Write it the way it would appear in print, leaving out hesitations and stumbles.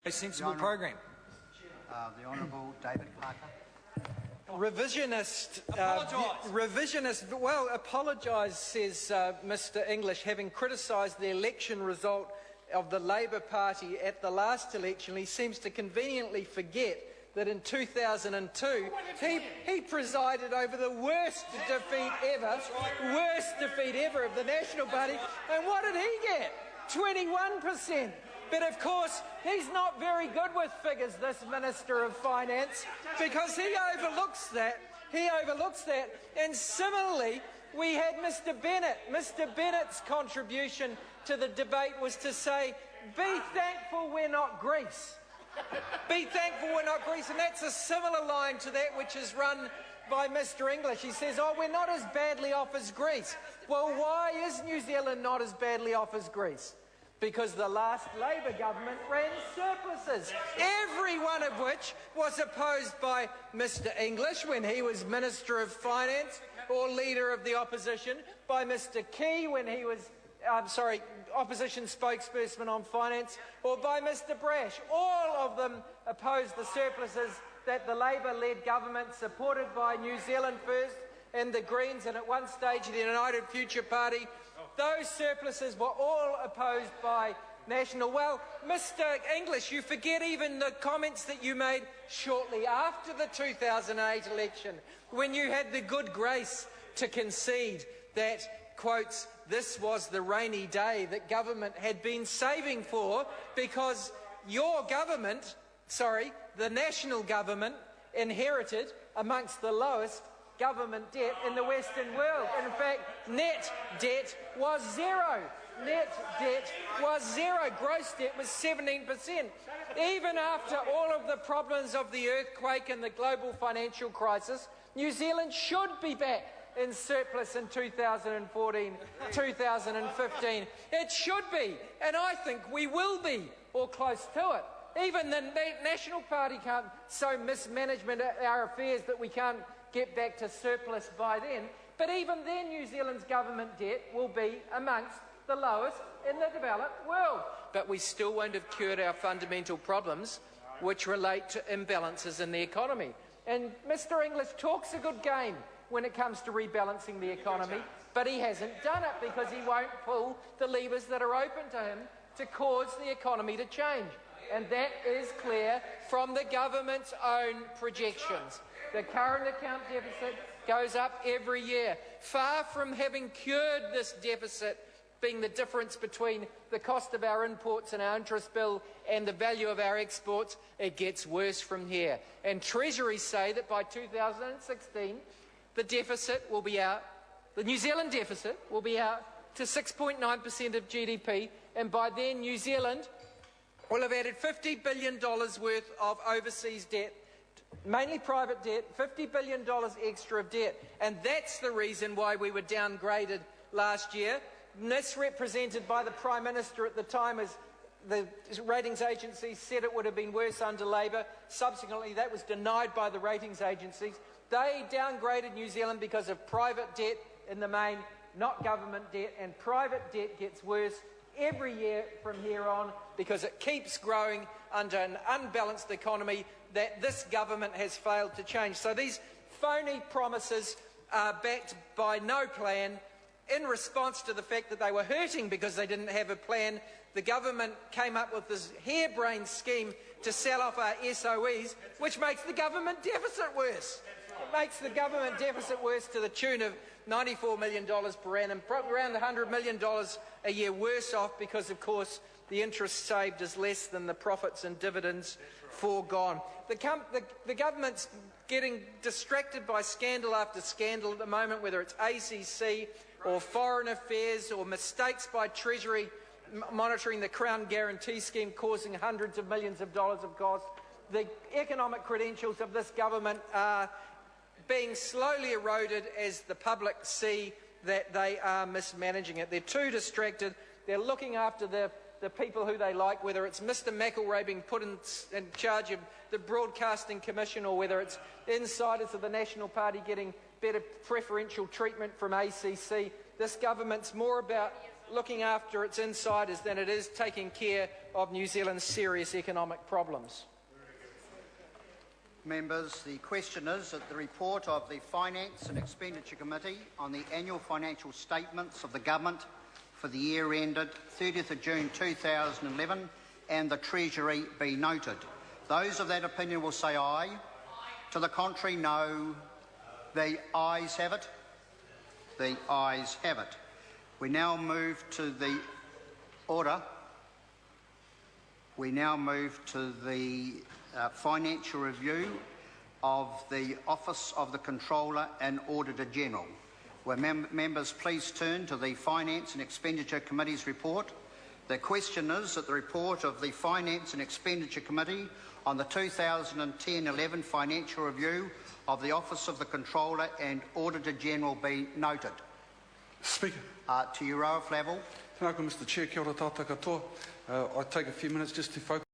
A sensible program. The Honourable David Parker. Revisionist. Well, apologise, says Mr English, having criticised the election result of the Labor Party at the last election. He seems to conveniently forget that in 2002 he presided over the worst defeat ever of the National Party. And what did he get? 21%. But of course, he's not very good with figures, this Minister of Finance, because he overlooks that. And similarly, we had Mr Bennett. Mr Bennett's contribution to the debate was to say, be thankful we're not Greece. Be thankful we're not Greece. And that's a similar line to that which is run by Mr English. He says, oh, we're not as badly off as Greece. Well, why is New Zealand not as badly off as Greece? Because the last Labor government ran surpluses, every one of which was opposed by Mr English when he was Minister of Finance or Leader of the Opposition, by Mr Key when he was, Opposition Spokesperson on Finance, or by Mr Brash. All of them opposed the surpluses that the Labor-led government, supported by New Zealand First and the Greens, and at one stage the United Future Party, those surpluses were all opposed by National. Well, Mr English, you forget even the comments that you made shortly after the 2008 election, when you had the good grace to concede that, quotes, this was the rainy day that government had been saving for because your government, the national government, inherited amongst the lowest government debt in the Western world. In fact, net debt was zero. Gross debt was 17%. Even after all of the problems of the earthquake and the global financial crisis, New Zealand should be back in surplus in 2014, 2015. It should be, and I think we will be, or close to it. Even the National Party can't so mismanage our affairs that we can't get back to surplus by then. But even then, New Zealand's government debt will be amongst the lowest in the developed world. But we still won't have cured our fundamental problems, which relate to imbalances in the economy. And Mr English talks a good game when it comes to rebalancing the economy, but he hasn't done it because he won't pull the levers that are open to him to cause the economy to change. And that is clear from the government's own projections. The current account deficit goes up every year. Far from having cured this deficit, being the difference between the cost of our imports and our interest bill and the value of our exports, it gets worse from here. And Treasury say that by 2016, the New Zealand deficit will be out to 6.9% of GDP, and by then New Zealand will have added $50 billion worth of overseas debt, mainly private debt, $50 billion extra of debt. And that's the reason why we were downgraded last year, misrepresented by the Prime Minister at the time, as the ratings agencies said it would have been worse under Labor. Subsequently, that was denied by the ratings agencies. They downgraded New Zealand because of private debt in the main, not government debt, and private debt gets worse every year from here on because it keeps growing under an unbalanced economy that this government has failed to change. So these phony promises are backed by no plan. In response to the fact that they were hurting because they didn't have a plan, the government came up with this harebrained scheme to sell off our SOEs, which makes the government deficit worse. It makes the government deficit worse to the tune of $94 million per annum, around $100 million a year worse off because, of course, the interest saved is less than the profits and dividends foregone. The government's getting distracted by scandal after scandal at the moment, whether it's ACC or Foreign Affairs or mistakes by Treasury monitoring the Crown Guarantee Scheme causing hundreds of millions of dollars of cost. The economic credentials of this government are being slowly eroded as the public see that they are mismanaging it. They're too distracted. They're looking after the people who they like, whether it's Mr McElroy being put in charge of the Broadcasting Commission or whether it's insiders of the National Party getting better preferential treatment from ACC. This government's more about looking after its insiders than it is taking care of New Zealand's serious economic problems. Members, the question is that the report of the Finance and Expenditure Committee on the annual financial statements of the Government for the year ended 30th of June 2011 and the Treasury be noted. Those of that opinion will say aye. To the contrary, no. The ayes have it. The ayes have it. We now move to the order. We now move to the financial review of the Office of the Controller and Auditor General. Will members please turn to the Finance and Expenditure Committee's report. The question is that the report of the Finance and Expenditure Committee on the 2010-11 financial review of the Office of the Controller and Auditor General be noted. Speaker. To you, Roa Flavel. Thank you, Mr. Chair. Kia ora tātou katoa. I take a few minutes just to focus